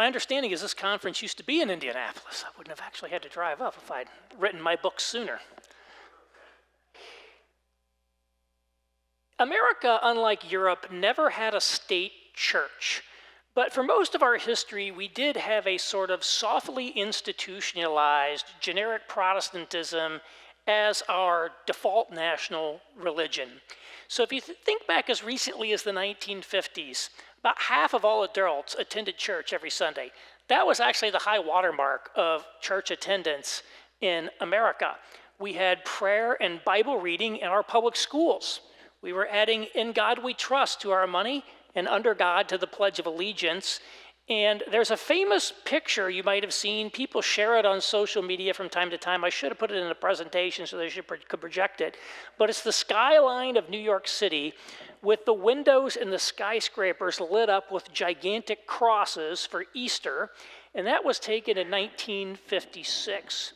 My understanding is this conference used to be in Indianapolis. I wouldn't have actually had to drive up if I'd written my book sooner. America, unlike Europe, never had a state church. But for most of our history, we did have a sort of softly institutionalized generic Protestantism as our default national religion. So if you think back as recently as the 1950s, about half of all adults attended church every Sunday. That was actually the high watermark of church attendance in America. We had prayer and Bible reading in our public schools. We were adding "In God We Trust" to our money and "Under God" to the Pledge of Allegiance. And there's a famous picture you might have seen. People share it on social media from time to time. I should have put it in a presentation so they could project it. But it's the skyline of New York City with the windows and the skyscrapers lit up with gigantic crosses for Easter. And that was taken in 1956.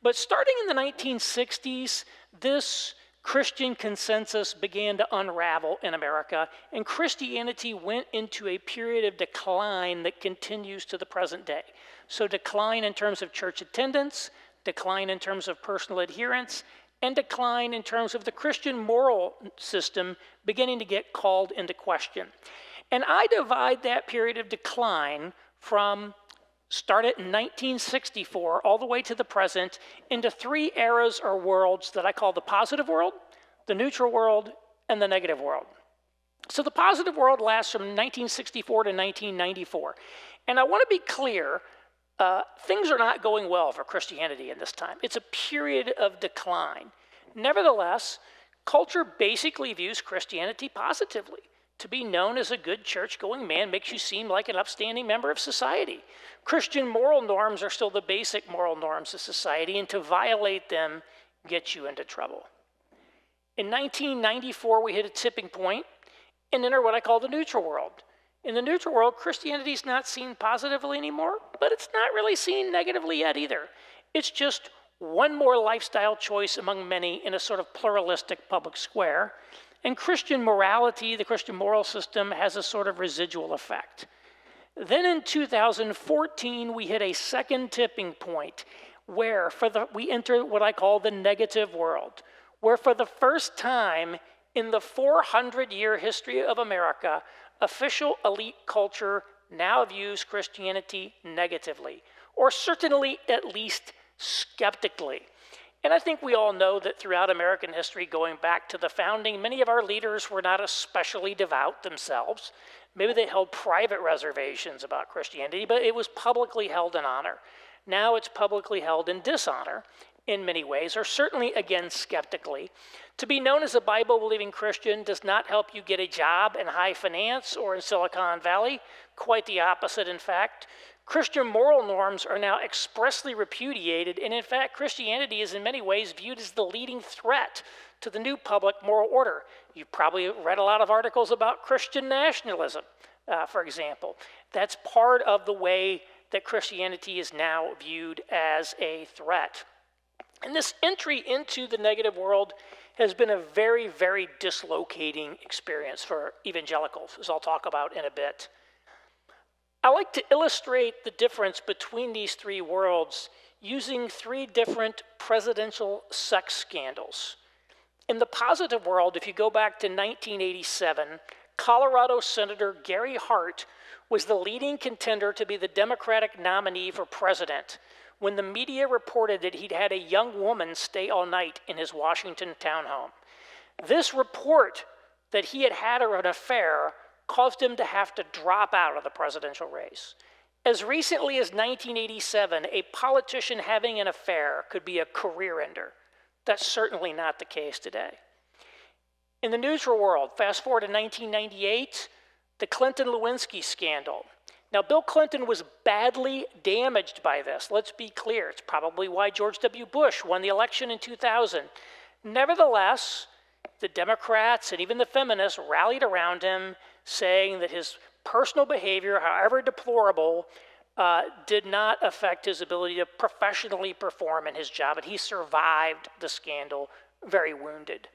But starting in the 1960s, this Christian consensus began to unravel in America, and Christianity went into a period of decline that continues to the present day. So decline in terms of church attendance, decline in terms of personal adherence, and decline in terms of the Christian moral system beginning to get called into question. And I divide that period of decline from started in 1964 all the way to the present into three eras or worlds that I call the positive world, the neutral world, and the negative world. So the positive world lasts from 1964 to 1994. And I want to be clear, things are not going well for Christianity in this time. It's a period of decline. Nevertheless, culture basically views Christianity positively. To be known as a good church-going man makes you seem like an upstanding member of society. Christian moral norms are still the basic moral norms of society, and to violate them gets you into trouble. In 1994, we hit a tipping point and enter what I call the neutral world. In the neutral world, Christianity is not seen positively anymore, but it's not really seen negatively yet either. It's just one more lifestyle choice among many in a sort of pluralistic public square. And Christian morality, the Christian moral system, has a sort of residual effect. Then in 2014, we hit a second tipping point where we enter what I call the negative world, where for the first time in the 400-year history of America, official elite culture now views Christianity negatively, or certainly at least skeptically. And I think we all know that throughout American history, going back to the founding, many of our leaders were not especially devout themselves. Maybe they held private reservations about Christianity, but it was publicly held in honor. Now it's publicly held in dishonor in many ways, or certainly, again, skeptically. To be known as a Bible-believing Christian does not help you get a job in high finance or in Silicon Valley. Quite the opposite, in fact. Christian moral norms are now expressly repudiated, and in fact, Christianity is in many ways viewed as the leading threat to the new public moral order. You've probably read a lot of articles about Christian nationalism, for example. That's part of the way that Christianity is now viewed as a threat. And this entry into the negative world has been a very, very dislocating experience for evangelicals, as I'll talk about in a bit. I like to illustrate the difference between these three worlds using three different presidential sex scandals. In the positive world, if you go back to 1987, Colorado Senator Gary Hart was the leading contender to be the Democratic nominee for president when the media reported that he'd had a young woman stay all night in his Washington townhome. This report that he had had an affair caused him to have to drop out of the presidential race. As recently as 1987, a politician having an affair could be a career ender. That's certainly not the case today. In the neutral world, fast forward to 1998, the Clinton-Lewinsky scandal. Now, Bill Clinton was badly damaged by this. Let's be clear. It's probably why George W. Bush won the election in 2000. Nevertheless, the Democrats and even the feminists rallied around him, saying that his personal behavior, however deplorable, did not affect his ability to professionally perform in his job, and he survived the scandal very wounded.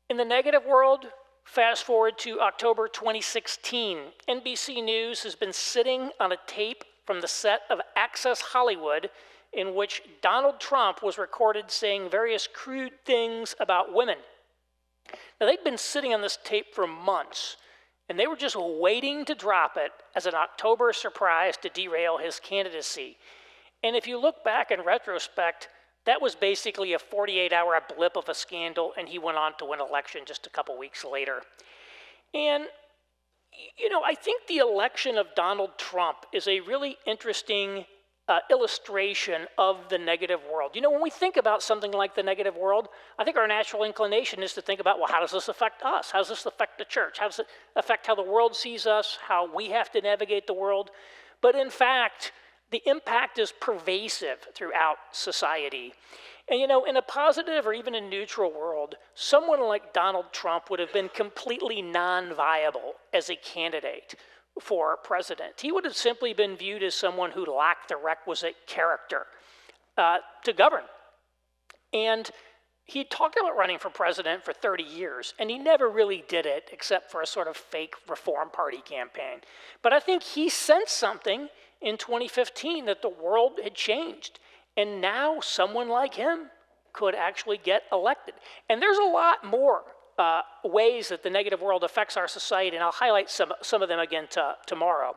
In the negative world, Fast forward to October 2016. NBC News has been sitting on a tape from the set of Access Hollywood in which Donald Trump was recorded saying various crude things about women. Now, they'd been sitting on this tape for months, and they were just waiting to drop it as an October surprise to derail his candidacy. And if you look back in retrospect, that was basically a 48-hour blip of a scandal, and he went on to win election just a couple weeks later. And, you know, I think the election of Donald Trump is a really interesting illustration of the negative world. You know, when we think about something like the negative world, I think our natural inclination is to think about, well, how does this affect us? How does this affect the church? How does it affect how the world sees us, how we have to navigate the world? But in fact, the impact is pervasive throughout society. And you know, in a positive or even a neutral world, someone like Donald Trump would have been completely non-viable as a candidate for president. He would have simply been viewed as someone who lacked the requisite character to govern. And he talked about running for president for 30 years, and he never really did it except for a sort of fake Reform Party campaign. But I think he sensed something in 2015 that the world had changed, and now someone like him could actually get elected. And there's a lot more ways that the negative world affects our society, and I'll highlight some of them again tomorrow.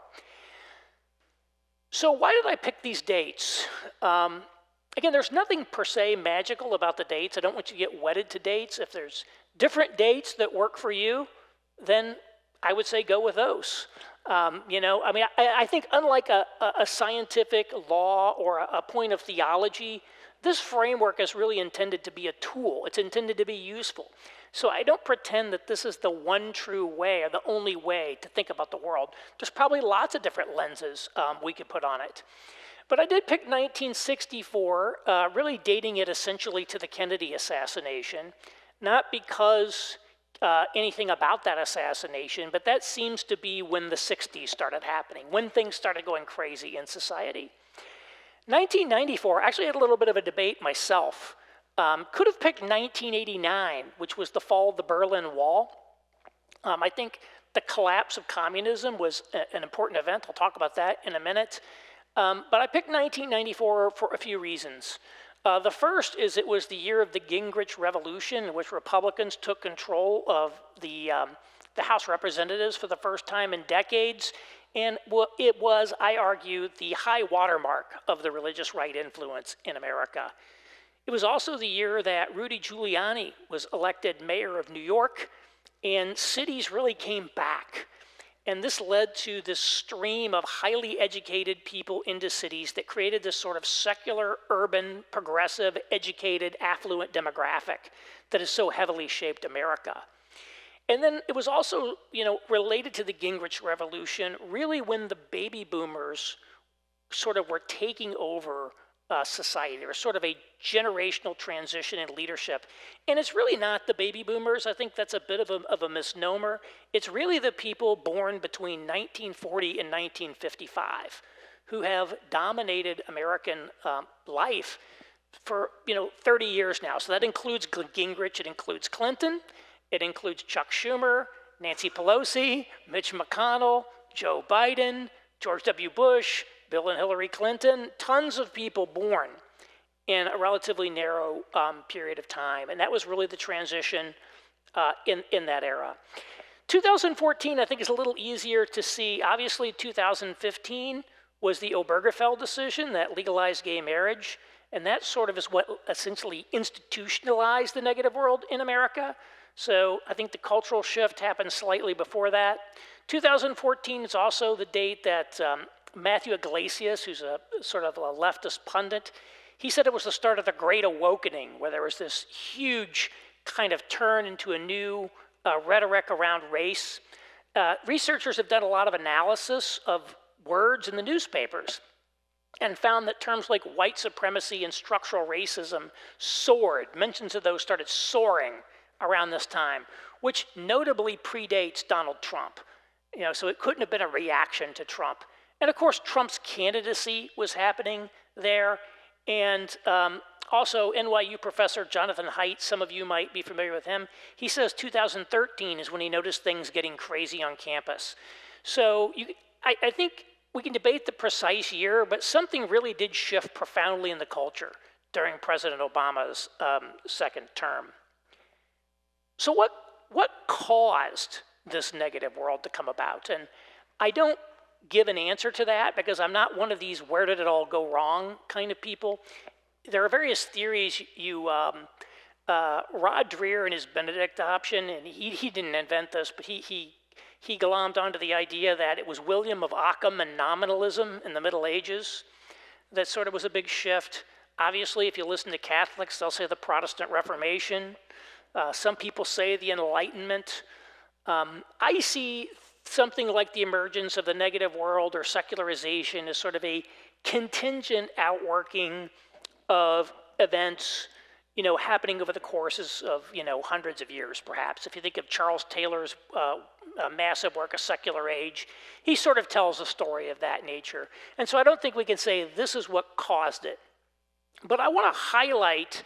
So why did I pick these dates? Again, there's nothing per se magical about the dates. I don't want you to get wedded to dates. If there's different dates that work for you, then I would say go with those. You know, I mean, I think unlike a scientific law or a point of theology, this framework is really intended to be a tool. It's intended to be useful. So I don't pretend that this is the one true way or the only way to think about the world. There's probably lots of different lenses we could put on it. But I did pick 1964, really dating it essentially to the Kennedy assassination, not because anything about that assassination, but that seems to be when the 60s started happening, when things started going crazy in society. 1994, I actually had a little bit of a debate myself. Could have picked 1989, which was the fall of the Berlin Wall. I think the collapse of communism was an important event. I'll talk about that in a minute. But I picked 1994 for a few reasons. The first is it was the year of the Gingrich Revolution, in which Republicans took control of the House of Representatives for the first time in decades. And it was, I argue, the high watermark of the religious right influence in America. It was also the year that Rudy Giuliani was elected mayor of New York, and cities really came back. And this led to this stream of highly educated people into cities that created this sort of secular, urban, progressive, educated, affluent demographic that has so heavily shaped America. And then it was also, you know, related to the Gingrich Revolution, really when the baby boomers sort of were taking over society. There was sort of a generational transition in leadership. And it's really not the baby boomers. I think that's a bit of a misnomer. It's really the people born between 1940 and 1955 who have dominated American life for 30 years now. So that includes Gingrich, it includes Clinton, it includes Chuck Schumer, Nancy Pelosi, Mitch McConnell, Joe Biden, George W. Bush, Bill and Hillary Clinton, tons of people born in a relatively narrow period of time. And that was really the transition in that era. 2014, I think, is a little easier to see. Obviously, 2015 was the Obergefell decision that legalized gay marriage. And that sort of is what essentially institutionalized the negative world in America. So I think the cultural shift happened slightly before that. 2014 is also the date that Matthew Iglesias, who's a sort of a leftist pundit, he said it was the start of the Great Awakening, where there was this huge kind of turn into a new rhetoric around race. Researchers have done a lot of analysis of words in the newspapers and found that terms like white supremacy and structural racism soared. Mentions of those started soaring around this time, which notably predates Donald Trump. So it couldn't have been a reaction to Trump. And of course, Trump's candidacy was happening there. And Also, NYU professor Jonathan Haidt, some of you might be familiar with him, he says 2013 is when he noticed things getting crazy on campus. So I think we can debate the precise year, but something really did shift profoundly in the culture during President Obama's second term. So what caused this negative world to come about? And I don't give an answer to that because I'm not one of these where did it all go wrong kind of people. There are various theories. Rod Dreher and his Benedict option, and he didn't invent this, but he glommed onto the idea that it was William of Ockham and nominalism in the Middle Ages that sort of was a big shift. Obviously, if you listen to Catholics, they'll say the Protestant Reformation. Some people say the Enlightenment. I see something like the emergence of the negative world or secularization as sort of a contingent outworking of events, happening over the courses of, hundreds of years, perhaps. If you think of Charles Taylor's massive work, A Secular Age, he sort of tells a story of that nature. And so I don't think we can say this is what caused it. But I want to highlight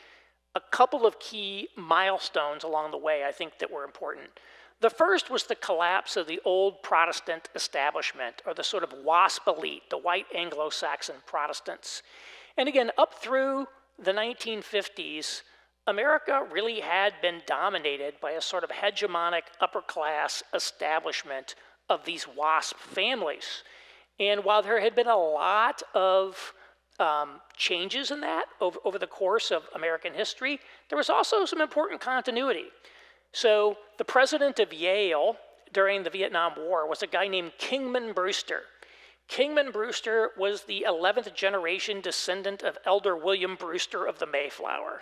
a couple of key milestones along the way I think that were important. The first was the collapse of the old Protestant establishment, or the sort of WASP elite, the white Anglo-Saxon Protestants. And again, up through the 1950s, America really had been dominated by a sort of hegemonic upper-class establishment of these WASP families. And while there had been a lot of changes in that over the course of American history, there was also some important continuity. So the president of Yale during the Vietnam War was a guy named Kingman Brewster. Kingman Brewster was the 11th generation descendant of Elder William Brewster of the Mayflower.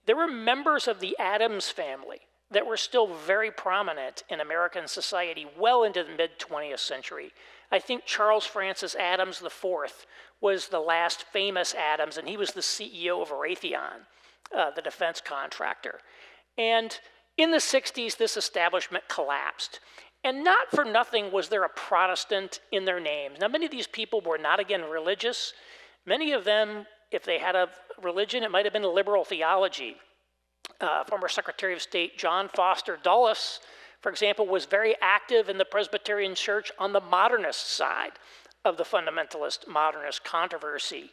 There were members of the Adams family that were still very prominent in American society well into the mid-20th century. I think Charles Francis Adams IV was the last famous Adams, and he was the CEO of Raytheon, the defense contractor. And in the 60s, this establishment collapsed. And not for nothing was there a Protestant in their names. Now, many of these people were not, again, religious. Many of them, if they had a religion, it might have been a liberal theology. Former Secretary of State John Foster Dulles, for example, was very active in the Presbyterian Church on the modernist side of the fundamentalist modernist controversy.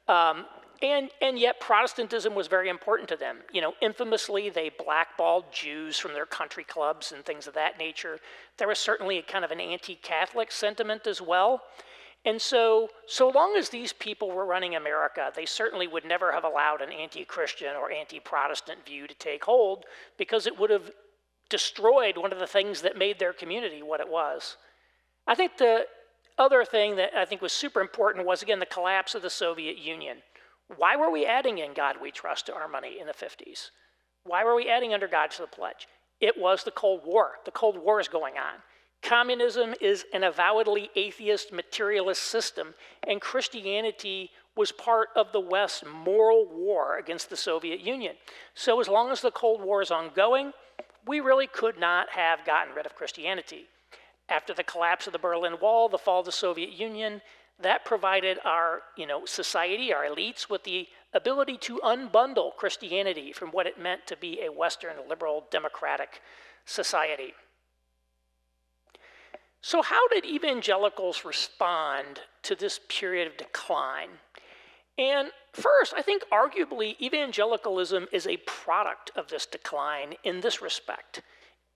And yet Protestantism was very important to them. Infamously, they blackballed Jews from their country clubs and things of that nature. There was certainly kind of an anti-Catholic sentiment as well. And so long as these people were running America, they certainly would never have allowed an anti-Christian or anti-Protestant view to take hold, because it would have destroyed one of the things that made their community what it was. I think the other thing that I think was super important was, again, the collapse of the Soviet Union. Why were we adding In God We Trust to our money in the 50s? Why were we adding Under God to the Pledge? It was the Cold War. The Cold War is going on. Communism is an avowedly atheist, materialist system, and Christianity was part of the West's moral war against the Soviet Union. So as long as the Cold War is ongoing, we really could not have gotten rid of Christianity. After the collapse of the Berlin Wall, the fall of the Soviet Union, that provided our society, our elites, with the ability to unbundle Christianity from what it meant to be a Western liberal democratic society. So how did evangelicals respond to this period of decline? And first, I think arguably evangelicalism is a product of this decline in this respect.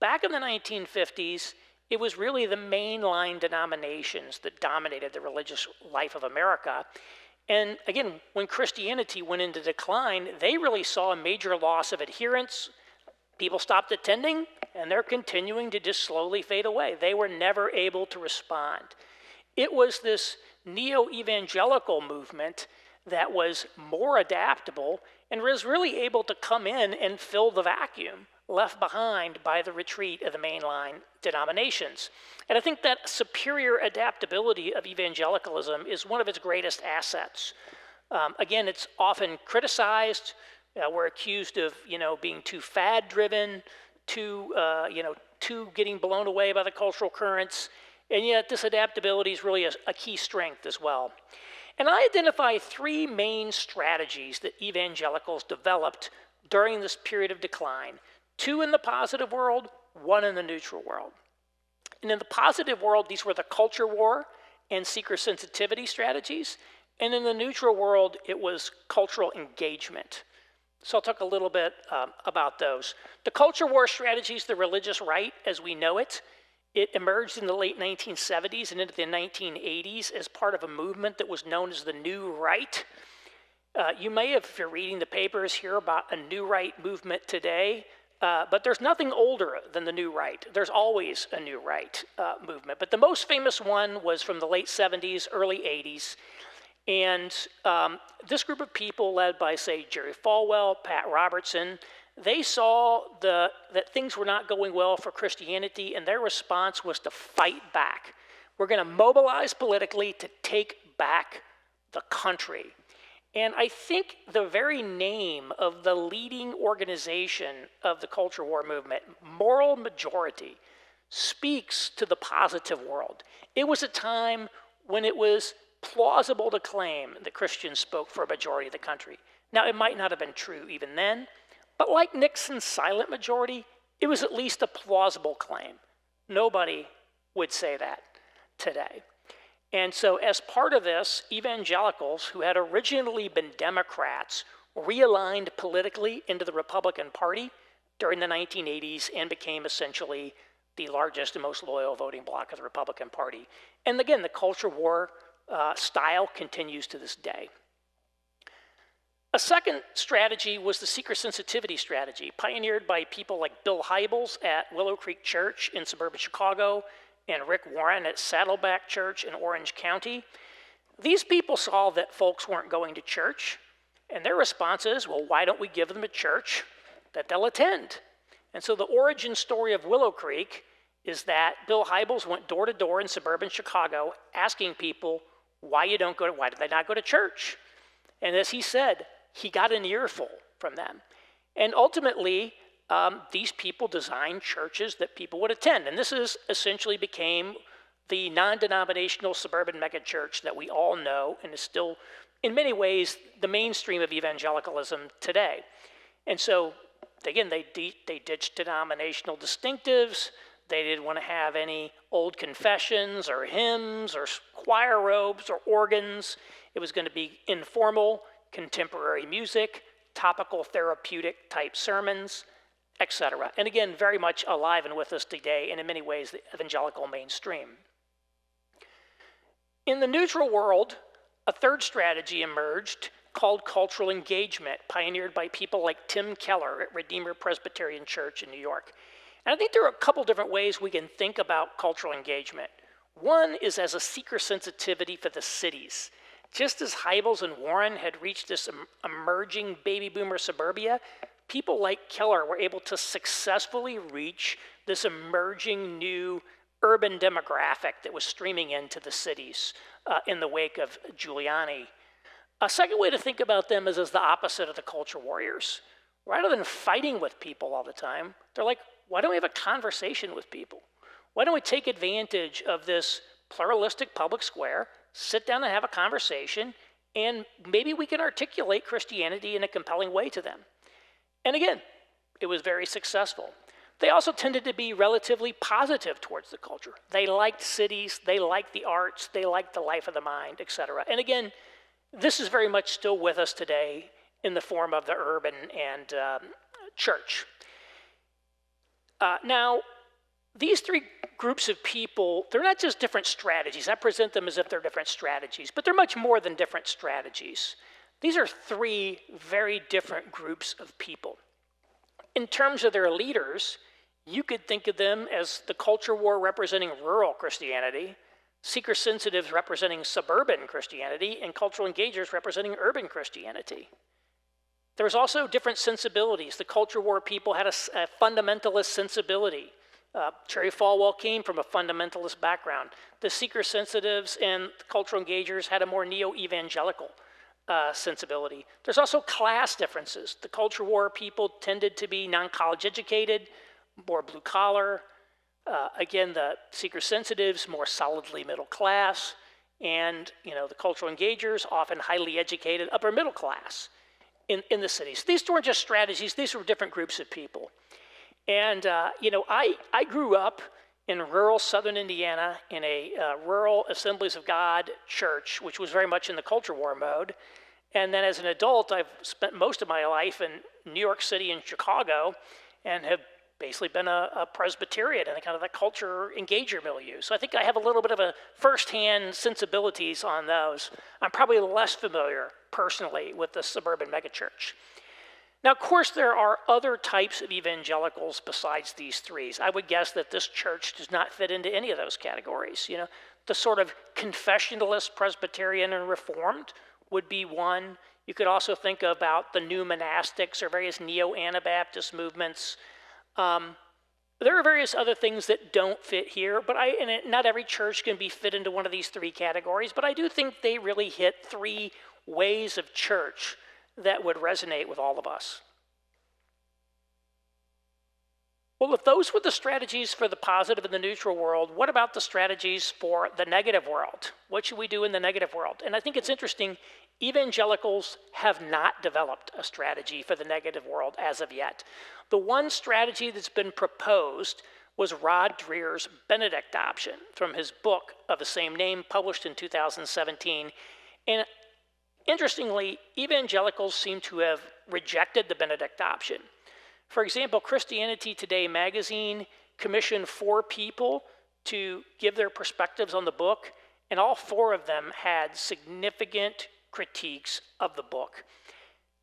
Back in the 1950s, it was really the mainline denominations that dominated the religious life of America. And again, when Christianity went into decline, they really saw a major loss of adherents. People stopped attending, and they're continuing to just slowly fade away. They were never able to respond. It was this neo-evangelical movement that was more adaptable and was really able to come in and fill the vacuum left behind by the retreat of the mainline denominations. And I think that superior adaptability of evangelicalism is one of its greatest assets. Again, it's often criticized. We're accused of, being too fad-driven, too getting blown away by the cultural currents, and yet this adaptability is really a key strength as well. And I identify three main strategies that evangelicals developed during this period of decline. Two in the positive world, one in the neutral world. And in the positive world, these were the culture war and seeker sensitivity strategies. And in the neutral world, it was cultural engagement. So I'll talk a little bit about those. The culture war strategies, the religious right as we know it, it emerged in the late 1970s and into the 1980s as part of a movement that was known as the New Right. You may have, if you're reading the papers, hear about a New Right movement today, but there's nothing older than the New Right. There's always a New Right movement. But the most famous one was from the late 70s, early 80s. And this group of people led by, say, Jerry Falwell, Pat Robertson, they saw that things were not going well for Christianity, and their response was to fight back. We're going to mobilize politically to take back the country. And I think the very name of the leading organization of the culture war movement, Moral Majority, speaks to the positive world. It was a time when it was plausible to claim that Christians spoke for a majority of the country. Now, it might not have been true even then, but like Nixon's silent majority, it was at least a plausible claim. Nobody would say that today. And so as part of this, evangelicals who had originally been Democrats realigned politically into the Republican Party during the 1980s and became essentially the largest and most loyal voting bloc of the Republican Party. And again, the culture war style continues to this day. A second strategy was the seeker sensitivity strategy, pioneered by people like Bill Hybels at Willow Creek Church in suburban Chicago and Rick Warren at Saddleback Church in Orange County. These people saw that folks weren't going to church, and their response is, well, why don't we give them a church that they'll attend? And so the origin story of Willow Creek is that Bill Hybels went door to door in suburban Chicago asking people, why did they not go to church? And as he said, he got an earful from them. And ultimately, these people designed churches that people would attend. And this essentially became the non-denominational suburban megachurch that we all know and is still, in many ways, the mainstream of evangelicalism today. And so, again, they ditched denominational distinctives. They didn't want to have any old confessions or hymns or choir robes or organs. It was going to be informal, contemporary music, topical therapeutic type sermons, etc. And again, very much alive and with us today, and in many ways, the evangelical mainstream. In the neutral world, a third strategy emerged called cultural engagement, pioneered by people like Tim Keller at Redeemer Presbyterian Church in New York. And I think there are a couple different ways we can think about cultural engagement. One is as a seeker sensitivity for the cities. Just as Hybels and Warren had reached this emerging baby boomer suburbia, people like Keller were able to successfully reach this emerging new urban demographic that was streaming into the cities in the wake of Giuliani. A second way to think about them is as the opposite of the culture warriors. Rather than fighting with people all the time, they're like, why don't we have a conversation with people? Why don't we take advantage of this pluralistic public square, sit down and have a conversation, and maybe we can articulate Christianity in a compelling way to them. And again, it was very successful. They also tended to be relatively positive towards the culture. They liked cities, they liked the arts, they liked the life of the mind, etc. And again, this is very much still with us today in the form of the urban and church. Now, these three groups of people, they're not just different strategies. I present them as if they're different strategies, but they're much more than different strategies. These are three very different groups of people. In terms of their leaders, you could think of them as the culture war representing rural Christianity, seeker sensitives representing suburban Christianity, and cultural engagers representing urban Christianity. There's also different sensibilities. The culture war people had a fundamentalist sensibility. Jerry Falwell came from a fundamentalist background. The seeker sensitives and the cultural engagers had a more neo-evangelical sensibility. There's also class differences. The culture war people tended to be non-college educated, more blue collar. Again, the seeker sensitives, more solidly middle class. and the cultural engagers, often highly educated, upper middle class in the cities. These weren't just strategies, these were different groups of people. And I grew up in rural southern Indiana in a rural Assemblies of God church, which was very much in the culture war mode. And then as an adult, I've spent most of my life in New York City and Chicago and have basically been a Presbyterian in kind of the culture engager milieu. So I think I have a little bit of a firsthand sensibilities on those. I'm probably less familiar personally with the suburban megachurch. Now, of course, there are other types of evangelicals besides these three. I would guess that this church does not fit into any of those categories. The sort of confessionalist Presbyterian and Reformed would be one. You could also think about the new monastics or various neo-Anabaptist movements. There are various other things that don't fit here, but not every church can be fit into one of these three categories, but I do think they really hit three ways of church that would resonate with all of us. Well, if those were the strategies for the positive and the neutral world, what about the strategies for the negative world? What should we do in the negative world? And I think it's interesting, evangelicals have not developed a strategy for the negative world as of yet. The one strategy that's been proposed was Rod Dreher's Benedict option from his book of the same name, published in 2017. And interestingly, evangelicals seem to have rejected the Benedict option. For example, Christianity Today magazine commissioned 4 people to give their perspectives on the book, and all 4 of them had significant critiques of the book.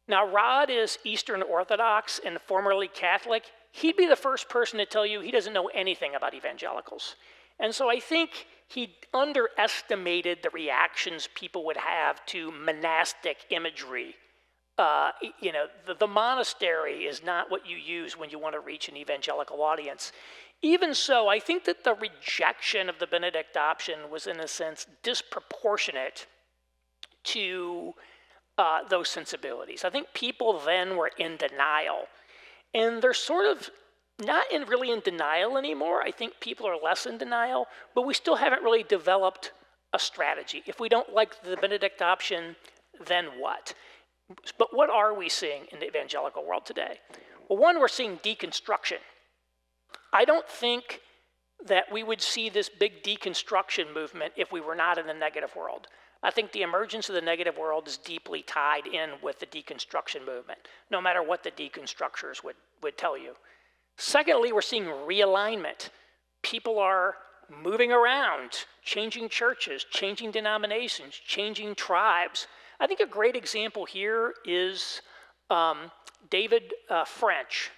Now, Rod is Eastern Orthodox and formerly Catholic. He'd be the first person to tell you he doesn't know anything about evangelicals. And so I think he underestimated the reactions people would have to monastic imagery. The monastery is not what you use when you want to reach an evangelical audience. Even so, I think that the rejection of the Benedict option was, in a sense, disproportionate to those sensibilities. I think people then were in denial. And they're sort of not really in denial anymore. I think people are less in denial, but we still haven't really developed a strategy. If we don't like the Benedict option, then what? But what are we seeing in the evangelical world today? Well, one, we're seeing deconstruction. I don't think that we would see this big deconstruction movement if we were not in the negative world. I think the emergence of the negative world is deeply tied in with the deconstruction movement, no matter what the deconstructors would tell you. Secondly, we're seeing realignment. People are moving around, changing churches, changing denominations, changing tribes. I think a great example here is David French.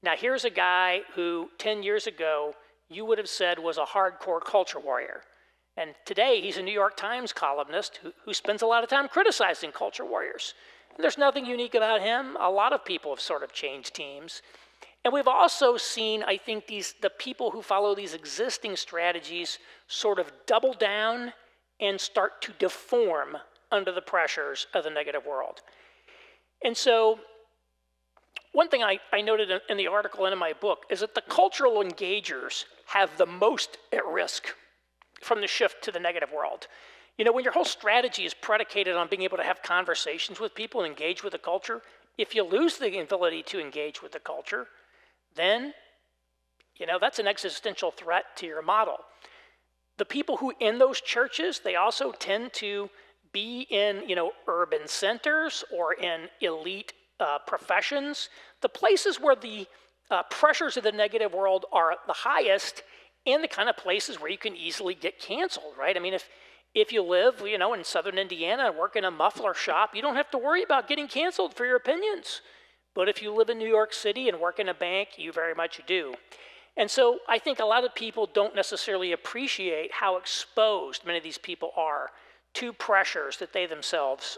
Now, here's a guy who 10 years ago you would have said was a hardcore culture warrior. And today he's a New York Times columnist who spends a lot of time criticizing culture warriors. And there's nothing unique about him. A lot of people have sort of changed teams. And we've also seen, I think, the people who follow these existing strategies sort of double down and start to deform under the pressures of the negative world. And so one thing I noted in the article and in my book is that the cultural engagers have the most at risk from the shift to the negative world. When your whole strategy is predicated on being able to have conversations with people and engage with the culture, if you lose the ability to engage with the culture, then, that's an existential threat to your model. The people who in those churches, they also tend to be in, urban centers or in elite professions, the places where the pressures of the negative world are the highest and the kind of places where you can easily get canceled, right? I mean, if you live, in southern Indiana and work in a muffler shop, you don't have to worry about getting canceled for your opinions. But if you live in New York City and work in a bank, you very much do. And so I think a lot of people don't necessarily appreciate how exposed many of these people are to pressures that they themselves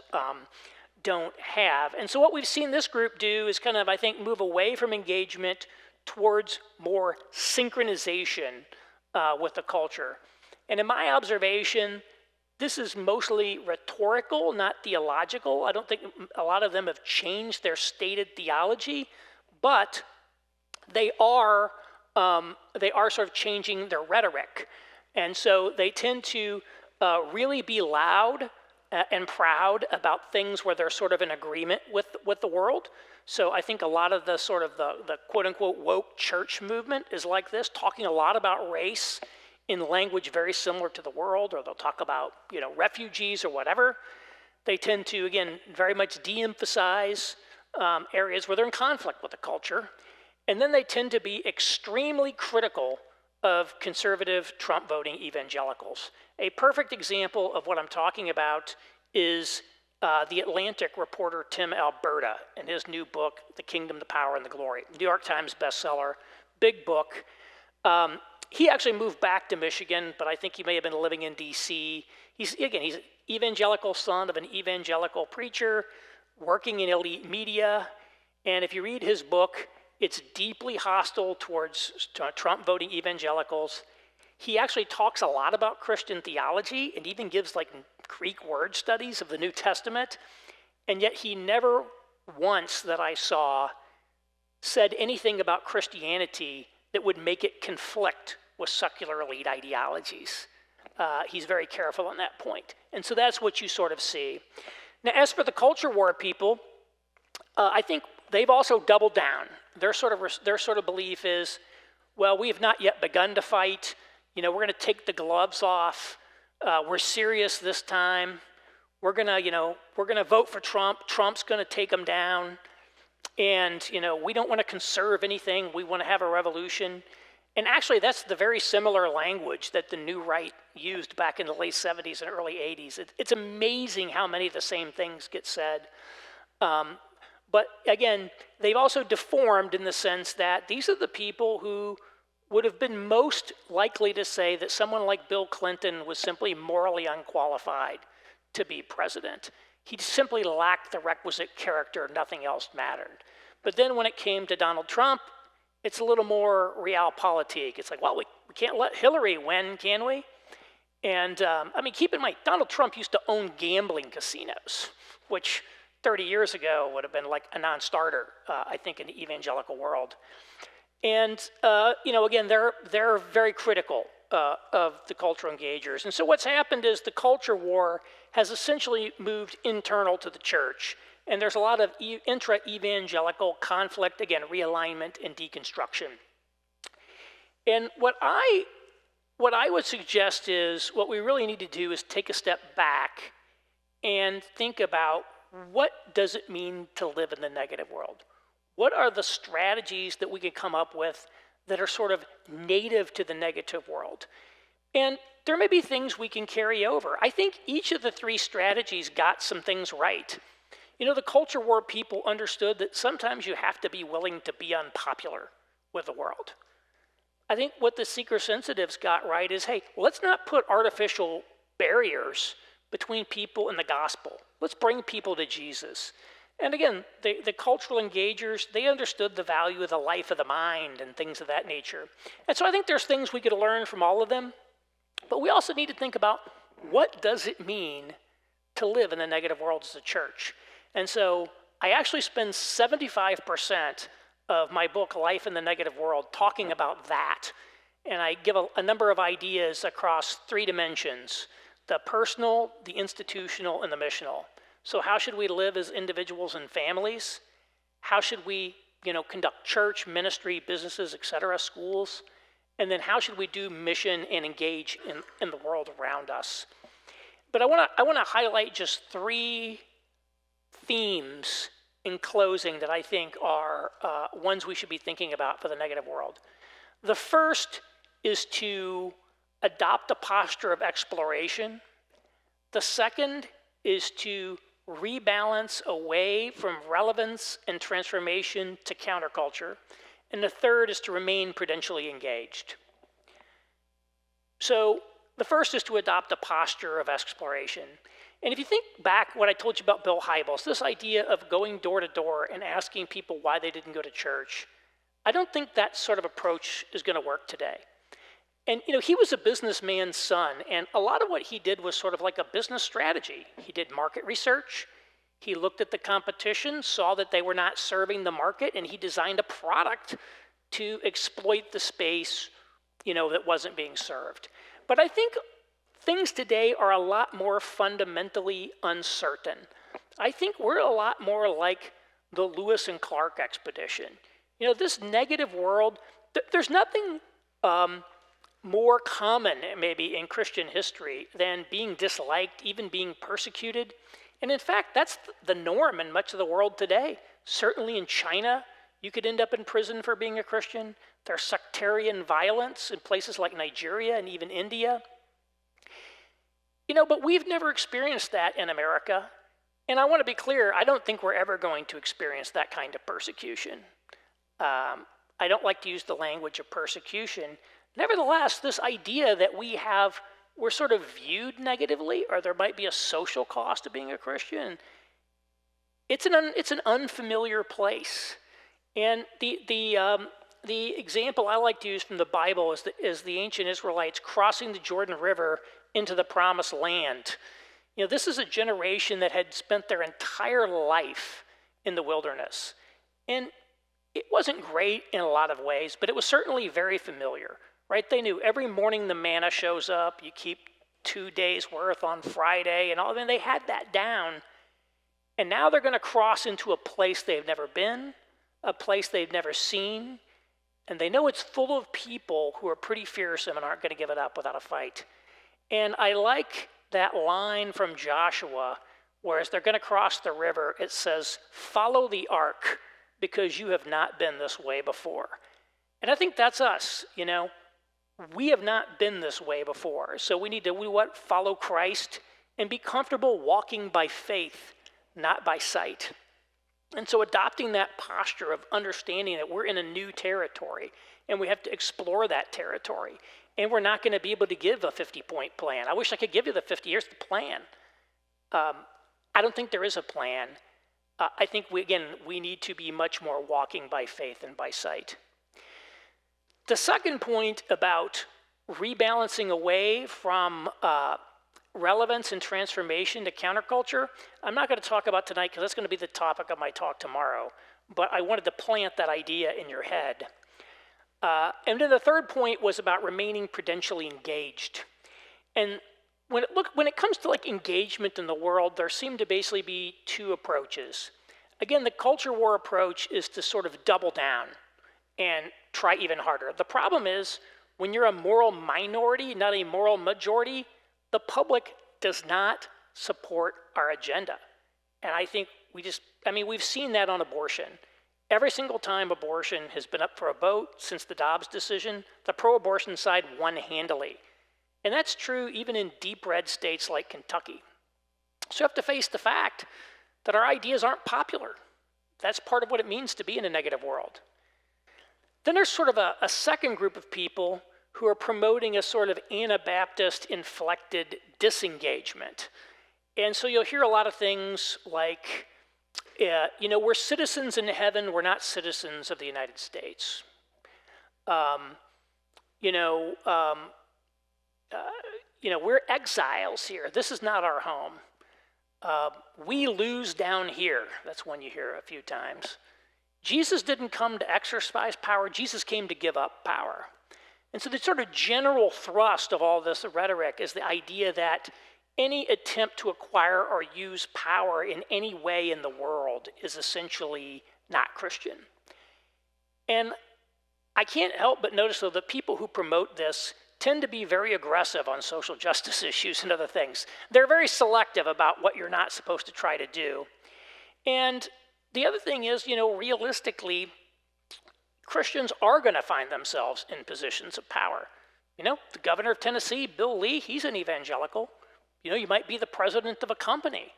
don't have. And so what we've seen this group do is kind of, I think, move away from engagement towards more synchronization with the culture. And in my observation, this is mostly rhetorical, not theological. I don't think a lot of them have changed their stated theology, but they are sort of changing their rhetoric. And so they tend to really be loud and proud about things where they're sort of in agreement with the world. So I think a lot of the sort of the quote unquote woke church movement is like this, talking a lot about race in language very similar to the world, or they'll talk about, refugees or whatever. They tend to, again, very much de-emphasize areas where they're in conflict with the culture. And then they tend to be extremely critical of conservative Trump voting evangelicals. A perfect example of what I'm talking about is the Atlantic reporter Tim Alberta in his new book, The Kingdom, the Power, and the Glory. New York Times bestseller, big book. He actually moved back to Michigan, but I think he may have been living in DC. He's an evangelical son of an evangelical preacher, working in elite media. And if you read his book, it's deeply hostile towards Trump voting evangelicals. He actually talks a lot about Christian theology and even gives like Greek word studies of the New Testament. And yet he never once that I saw said anything about Christianity that would make it conflict with secular elite ideologies. He's very careful on that point. And so that's what you sort of see. Now, as for the culture war people, I think they've also doubled down. Their sort of belief is, well, we have not yet begun to fight. We're going to take the gloves off. We're serious this time. We're going to vote for Trump. Trump's going to take them down. And, we don't want to conserve anything. We want to have a revolution. And actually, that's the very similar language that the New Right used back in the late 70s and early 80s. It's amazing how many of the same things get said. But again, they've also deformed in the sense that these are the people who would have been most likely to say that someone like Bill Clinton was simply morally unqualified to be president. He simply lacked the requisite character, nothing else mattered. But then when it came to Donald Trump, it's a little more realpolitik. It's like, well, we can't let Hillary win, can we? And keep in mind, Donald Trump used to own gambling casinos, which 30 years ago would have been like a non-starter, I think, in the evangelical world. And, again, they're very critical of the cultural engagers. And so what's happened is the culture war has essentially moved internal to the church. And there's a lot of intra-evangelical conflict, again, realignment and deconstruction. And what I would suggest is what we really need to do is take a step back and think about what does it mean to live in the negative world? What are the strategies that we can come up with that are sort of native to the negative world? And there may be things we can carry over. I think each of the three strategies got some things right. The culture war people understood that sometimes you have to be willing to be unpopular with the world. I think what the seeker sensitives got right is, hey, let's not put artificial barriers between people and the gospel. Let's bring people to Jesus. And again, the cultural engagers, they understood the value of the life of the mind and things of that nature. And so I think there's things we could learn from all of them, but we also need to think about what does it mean to live in the negative world as a church. And so I actually spend 75% of my book, Life in the Negative World, talking about that. And I give a number of ideas across three dimensions: the personal, the institutional, and the missional. So how should we live as individuals and families? How should we, conduct church, ministry, businesses, etc., schools? And then how should we do mission and engage in the world around us? But I want to highlight just three themes in closing that I think are ones we should be thinking about for the negative world. The first is to adopt a posture of exploration. The second is to rebalance away from relevance and transformation to counterculture. And the third is to remain prudentially engaged. So the first is to adopt a posture of exploration. And if you think back what I told you about Bill Hybels, this idea of going door to door and asking people why they didn't go to church, I don't think that sort of approach is going to work today. And he was a businessman's son, and a lot of what he did was sort of like a business strategy. He did market research. He looked at the competition, saw that they were not serving the market, and he designed a product to exploit the space, that wasn't being served. But I think things today are a lot more fundamentally uncertain. I think we're a lot more like the Lewis and Clark expedition. This negative world, there's nothing more common maybe in Christian history than being disliked, even being persecuted. And in fact, that's the norm in much of the world today. Certainly in China, you could end up in prison for being a Christian. There's sectarian violence in places like Nigeria and even India. But we've never experienced that in America. And I want to be clear, I don't think we're ever going to experience that kind of persecution. I don't like to use the language of persecution. Nevertheless, this idea that we're sort of viewed negatively, or there might be a social cost of being a Christian, it's an unfamiliar place. And the example I like to use from the Bible is the ancient Israelites crossing the Jordan River into the Promised Land. This is a generation that had spent their entire life in the wilderness. And it wasn't great in a lot of ways, but it was certainly very familiar, right? They knew every morning the manna shows up, you keep 2 days worth on Friday, and all. They had that down. And now they're going to cross into a place they've never been, a place they've never seen, and they know it's full of people who are pretty fearsome and aren't going to give it up without a fight. And I like that line from Joshua, where as they're going to cross the river, it says, "Follow the ark, because you have not been this way before." And I think that's us, We have not been this way before. So we need to follow Christ and be comfortable walking by faith, not by sight. And so adopting that posture of understanding that we're in a new territory and we have to explore that territory. And we're not going to be able to give a 50-point plan. I wish I could give you the 50. Here's the plan. I don't think there is a plan. I think, we need to be much more walking by faith than by sight. The second point about rebalancing away from relevance and transformation to counterculture, I'm not going to talk about tonight because that's going to be the topic of my talk tomorrow. But I wanted to plant that idea in your head. And then the third point was about remaining prudentially engaged. And when it comes to engagement in the world, there seem to basically be two approaches. Again, the culture war approach is to sort of double down and try even harder. The problem is when you're a moral minority, not a moral majority, the public does not support our agenda. And I think we've seen that on abortion. Every single time abortion has been up for a vote since the Dobbs decision, the pro-abortion side won handily. And that's true even in deep red states like Kentucky. So you have to face the fact that our ideas aren't popular. That's part of what it means to be in a negative world. Then there's sort of a second group of people who are promoting a sort of Anabaptist inflected disengagement. And so you'll hear a lot of things like, we're citizens in heaven, we're not citizens of the United States. We're exiles here. This is not our home. We lose down here. That's one you hear a few times. Jesus didn't come to exercise power. Jesus came to give up power. And so the sort of general thrust of all this rhetoric is the idea that any attempt to acquire or use power in any way in the world is essentially not Christian. And I can't help but notice, though, that people who promote this tend to be very aggressive on social justice issues and other things. They're very selective about what you're not supposed to try to do. And the other thing is, realistically, Christians are going to find themselves in positions of power. The governor of Tennessee, Bill Lee, he's an evangelical. You might be the president of a company.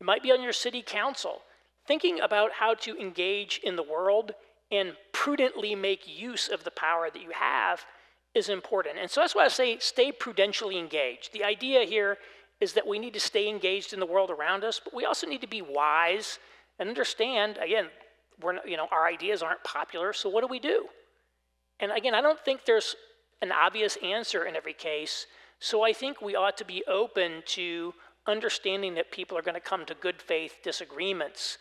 You might be on your city council. Thinking about how to engage in the world and prudently make use of the power that you have is important. And so that's why I say stay prudentially engaged. The idea here is that we need to stay engaged in the world around us, but we also need to be wise and understand, again, our ideas aren't popular, so what do? And again, I don't think there's an obvious answer in every case, so I think we ought to be open to understanding that people are going to come to good faith disagreements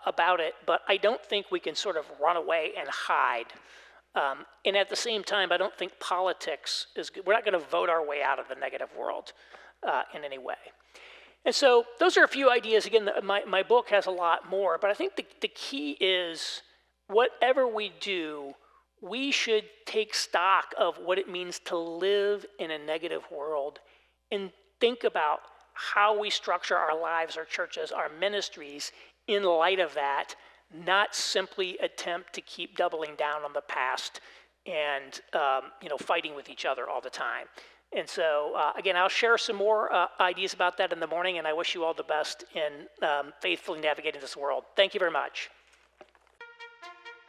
about it, but I don't think we can sort of run away and hide And at the same time, I don't think politics is good. We're not going to vote our way out of the negative world in any way. And so those are a few ideas. Again, my book has a lot more, but I think the key is whatever we do, we should take stock of what it means to live in a negative world and think about how we structure our lives, our churches, our ministries in light of that, not simply attempt to keep doubling down on the past and fighting with each other all the time. And so, again, I'll share some more ideas about that in the morning, and I wish you all the best in faithfully navigating this world. Thank you very much.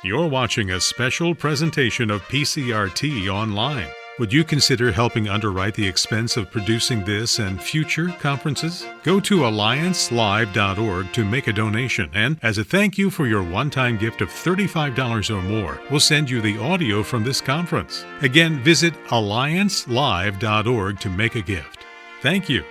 You're watching a special presentation of PCRT online. Would you consider helping underwrite the expense of producing this and future conferences? Go to alliancelive.org to make a donation, and as a thank you for your one-time gift of $35 or more, we'll send you the audio from this conference. Again, visit alliancelive.org to make a gift. Thank you.